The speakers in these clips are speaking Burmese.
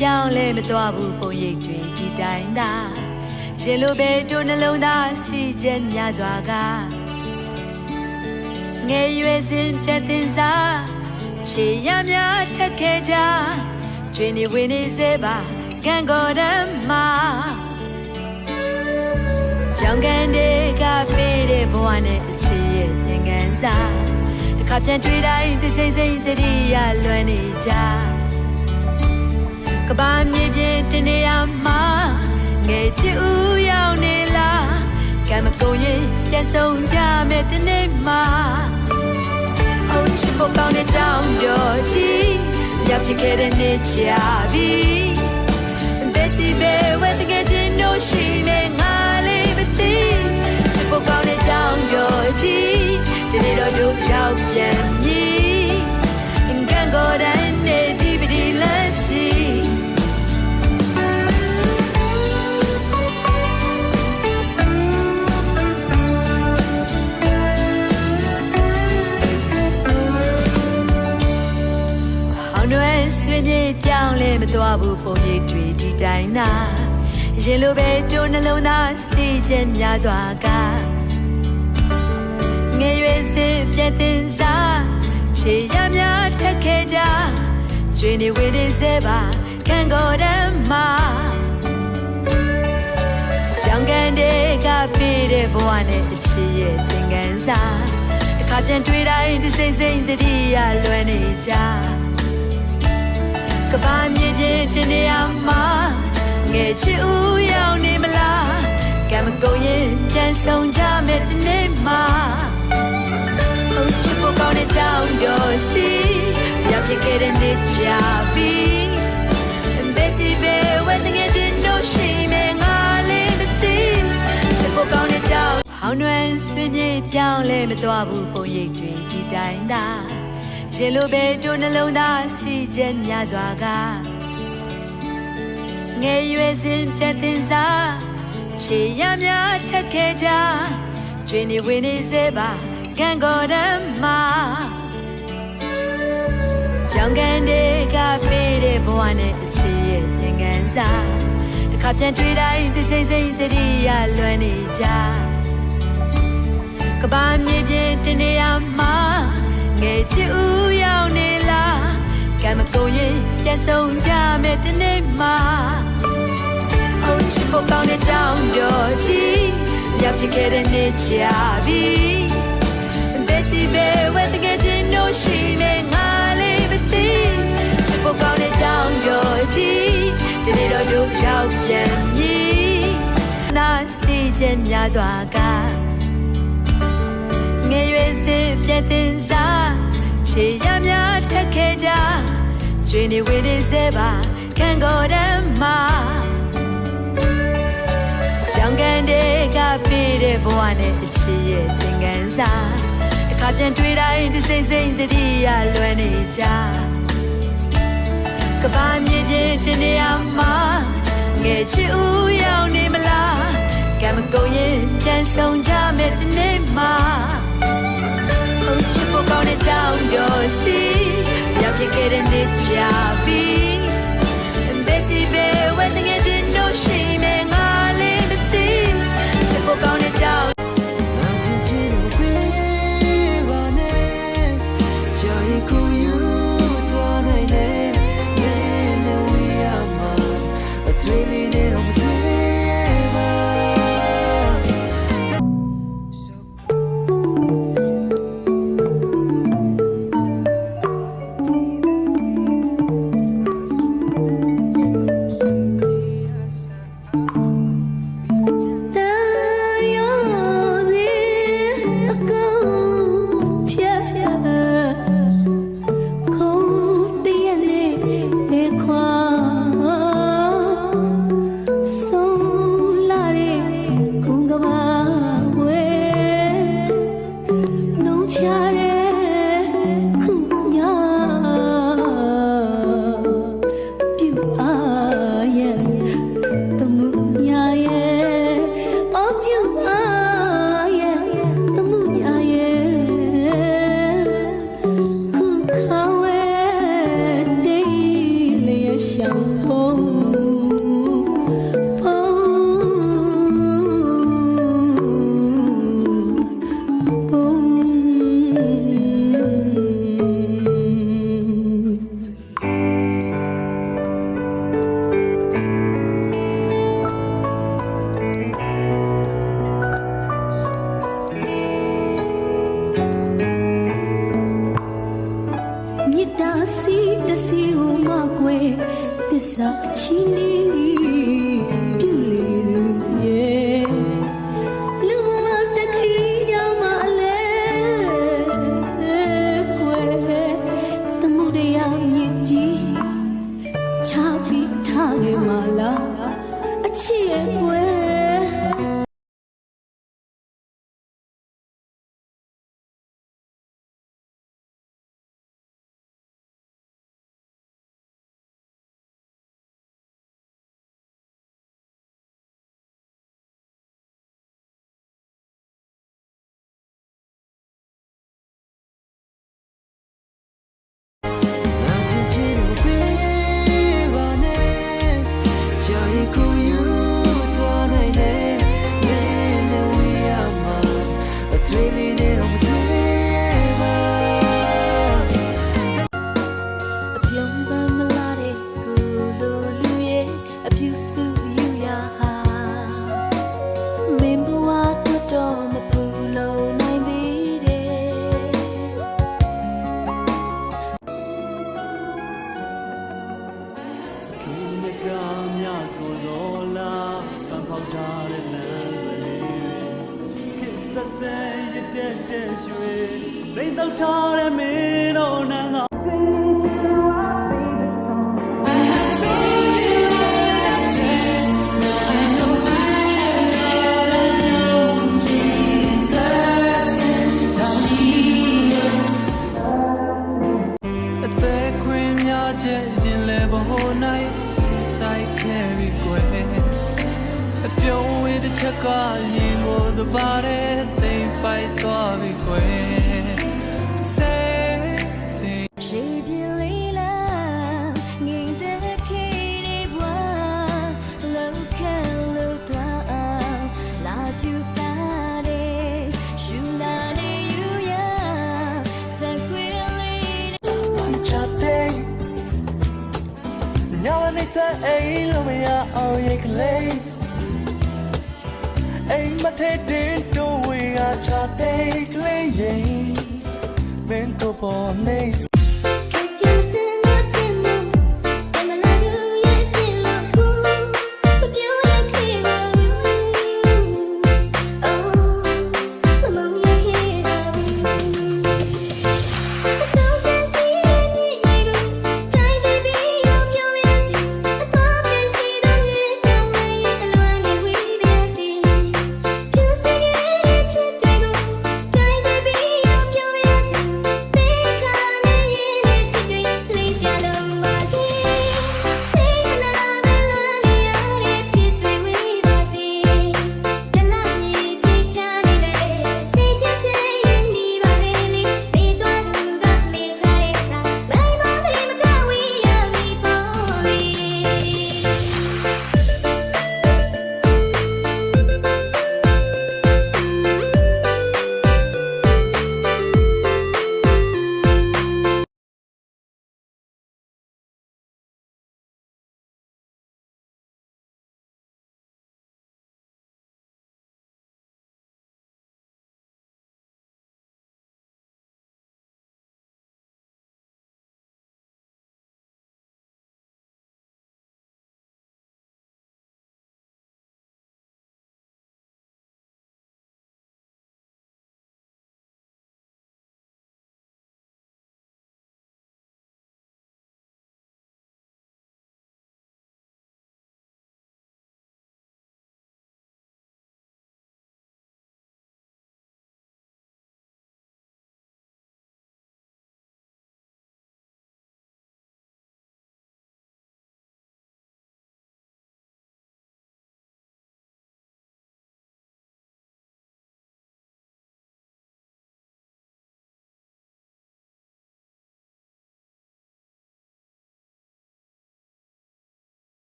ပြောင်းလဲမသွားဘူးပုံရိပ်တွေဒီတိုင်းသာရေလိုပဲတို့နှလုံးသားစီချက်များစွာကငယ်ရွယ်စဉ်ပြတ်တင်စားခြေရများထက်ခဲ့ကြကျွေးနေဝင်နေစေပါကံကော်တမ်းမှာကြောင်ကန်တွေကပေးတဲ့ဘဝနဲ့အချစ်ရဲ့သင်ခန်းစာတစ်ခါပြန်တွေ့တိုင်းတစိမ့်စိမ့်တတိယလွမ်းနေကြကဘာမြေပြင်တနေရာမှာငယ်ချစ်ဦးရောက်နေလားကံမကုန်ရင်ပြန်ဆုံးကြမယ်တနေ့မှာအုတ်ချစ်ပေါ်ကောင်းတဲ့ကြောင်ပြောချီရောက်ဖြစ်ခဲ့တဲ့နေ့ချပြီဘယ်စီပဲဝဲတကယ်ချင်းတို့ရှိနေငါလေးမသိချစ်ပေါ်ကောင်းတဲ့ကြောင်ပြောချီဒီနေ့တော့တို့ရောက်ပြန်ပြီကံကော်တဲ့နေ့ဒီပဒီလက်စီဆွေမြေပြောင်းလဲမသွားဘူးပုံရိပ်တွေဒီတိုင်းသာရေလိုပဲတို့နှလုံးသားစီချက်များစွာကငယ်ရွယ်စဉ်ပြတ်တင်စားခြေရများထက်ခဲ့ကြကျွေးနေဝေးနေစေပါခံကော်တမ်းမှာကြောင်ကန်တွေကပေးတဲ့ဘဝနဲ့အချစ်ရဲ့သင်ခန်းစာတစ်ခါပြန်တွေ့တိုင်းတစိမ့်စိမ့်တတိယလွမ်းနေကြကဘာမြေပြင်တနေရာမှာငယ်ချစ်ဦးရောက်နေမလားကံမကုန်ရင်ပြန်ဆုံးကြမယ်တနေ့မှာဟုတ်ချစ်ဖို့ကောင်းတဲ့ကြောင်ပြောစီရောက်ဖြစ်ခဲ့တဲ့နေ့ချပြီဘယ်စီပဲဝဲတကယ်ချင်းတို့ရှိမယ်ငါလေးမသိချစ်ဖို့ကောင်းတဲ့ကြောင်ဟောင်းနှွမ်းဆွေးမြေပြောင်းလဲမသွားဘူးပုံရိပ်တွေဒီတိုင်းသာရေလိုပဲတို့နှလုံးသားစီချက်များစွာကငယ်ရွယ်စဉ်ပြတ်တင်စားခြေရများထက်ခဲ့ကြကျွေးနေဝင်နေစေပါကံကော်တမ်းမှာကြောင်ကန်တွေကပေးတဲ့ဘဝနဲ့အချစ်ရဲ့သင်ခန်းစာတစ်ခါပြန်တွေ့တိုင်းတစိမ့်စိမ့်တတိယလွမ်းနေကြကဘာမြေပြင်တနေရာမှာငယ်ချစ်ဦးရောက်နေလားကံမကုန်ရင်ပြန်ဆုံးကြမယ်တနေ့မှာအုတ်ချစ်ပေါ်ကောင်းတဲ့ကြောင်ပြောချီရောက်ဖြစ်ခဲ့တဲ့နေ့ချပြီဘယ်စီပဲဝဲတကယ်ချင်းတို့ရှိနေငါလေးမသိချစ်ပေါ်ကောင်းတဲ့ကြောင်ပြောချီဒီနေ့တော့တို့ရောက်ပြန်ပြီနာစီချက်များစွာကငယ်ရွယ်စဉ်ပြတ်တင်စားခြေရများထက်ခဲ့ကြကျွေးနေဝေးနေစေပါခံကော်တမ်းမှာကြောင်ကန်တွေကပေးတဲ့ဘဝနဲ့အချစ်ရဲ့သင်ခန်းစာတစ်ခါပြန်တွေ့တိုင်းတစိမ့်စိမ့်တတိယလွမ်းနေကြက ကဘာမြေပြင်တင်နေရမှာငယ်ချစ်ဦးရောက်နေမလားကံမကုန်ရင်ပြန်ဆောင်ကြမယ်ဒီနေ့မှာဟုတ်ချစ်ဖို့ကောင်းတဲ့ကြောင်ပြောစီရောက်ဖြစ်ခဲ့တဲ့နေ့ကြပြီဘယ်စီပဲဝတ်ငယ်ချင်းတို့ရှိမယ်ငါလေးမသိချစ်ဖို့ကောင်းတဲ့ကြောင်နာချင်ချင်လို့ပေးပါနဲ့ကြောင်ကိုယူသွားနိုင်တယ်နဲ့ဝေးရမှာအသွေးလေးနဲ့တော့မတွေ့ပါ Take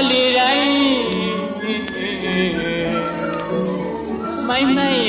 လေတိုင်းမိုင်းမိုင်း